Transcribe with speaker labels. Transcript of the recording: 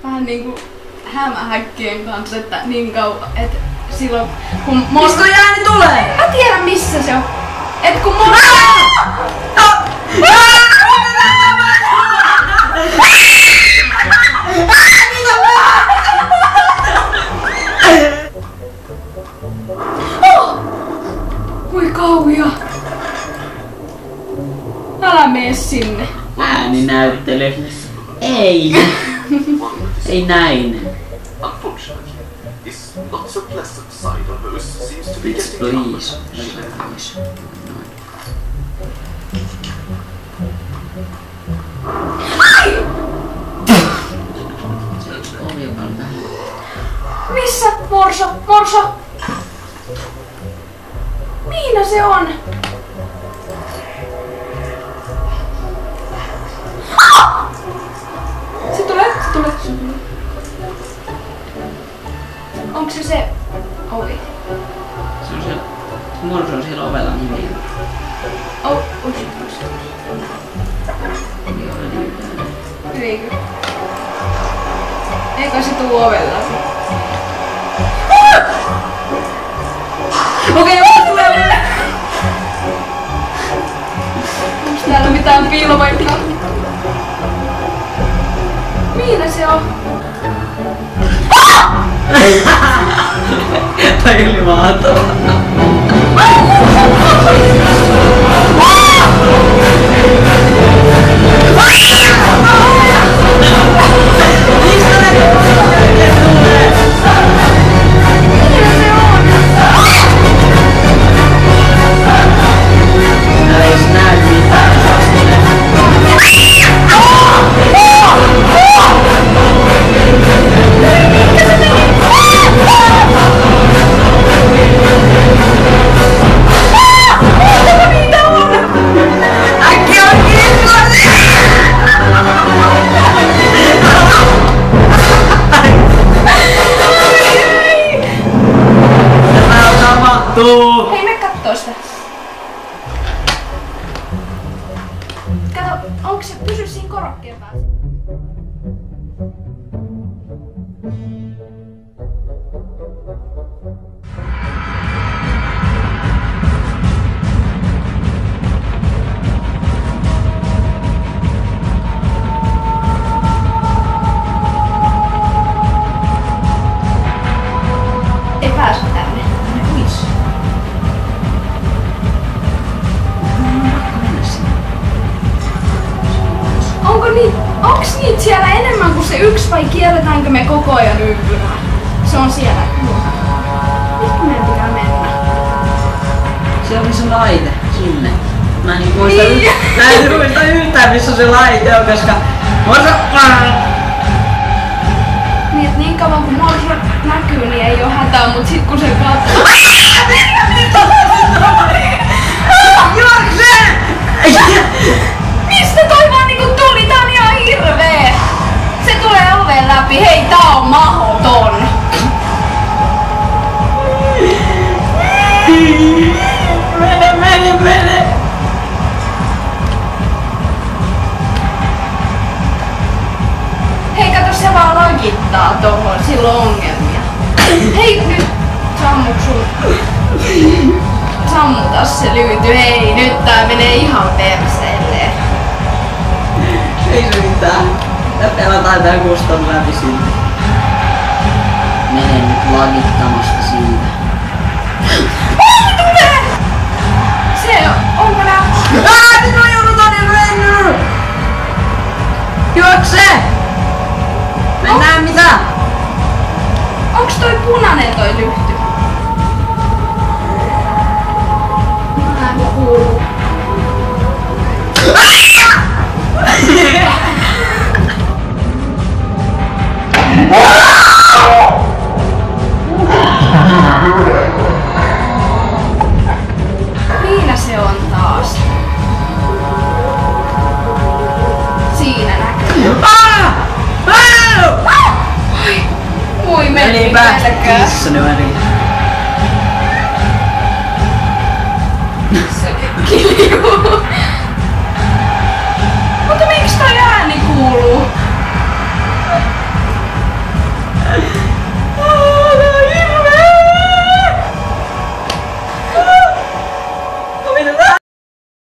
Speaker 1: vähän niinku hämähäkkien kanssa, että niin kauan, että silloin kun
Speaker 2: mistä ääni tulee?
Speaker 1: Mä tiedän missä se on. Et kun voi kauhia. Älä mene sinne.
Speaker 2: Ääninäyttely. Ei. Ei näin. Please.
Speaker 1: Missä? Morso! Miina se on? Se tulee. Onko se ovi?
Speaker 2: Se on siellä. Morso on siellä ovella niin.
Speaker 1: Eikö? Eikö se tuu ovella? Okei, tulee! Onks täällä mitään piilopaikkaa? Miina se on?
Speaker 2: Tai oli mahtavaa.
Speaker 1: Hei, me kattoo sitä. Kato, onko se pysy siinä korokkeen päässä? Ei pääse tänne. Onks niitä siellä enemmän kuin se yksi vai kierretäänkö me koko ajan ympyrää? Se on siellä. Mihin meidän pitää mennä?
Speaker 2: Siellä on se laite sinne. Mä en muista yhtään missä se laite on, koska
Speaker 1: Niin kauan kun Morso näkyy, niin ei oo hätää, mut sit kun se katsoo...
Speaker 2: Juokse!
Speaker 1: Mistä toi vaan niinku tuli? Tää on ihan hirvee! Se tulee oven läpi. Hei, tää on mahoton!
Speaker 2: Mene!
Speaker 1: Hei, kato, se vaan logittaa tohon. Sillä on ongelmia. Hei, nyt sammuta se lyyty. Hei, nyt tää menee ihan perseelleen.
Speaker 2: Ei se mitään. Tää pelataan tää kuston läpi silti. Mene nyt lagittamasta siitä.
Speaker 1: Tulee! Se onko nää...
Speaker 2: Nyt on joudutaan niin mennyt! Juokse! Mä en näe mitään!
Speaker 1: Onks toi punainen toi lyhty? Mä en kuulu. Miina se on taas. Siinä näkyy. Voi meni päästäkään.
Speaker 2: Kissani väliin.
Speaker 1: Se kiljuu.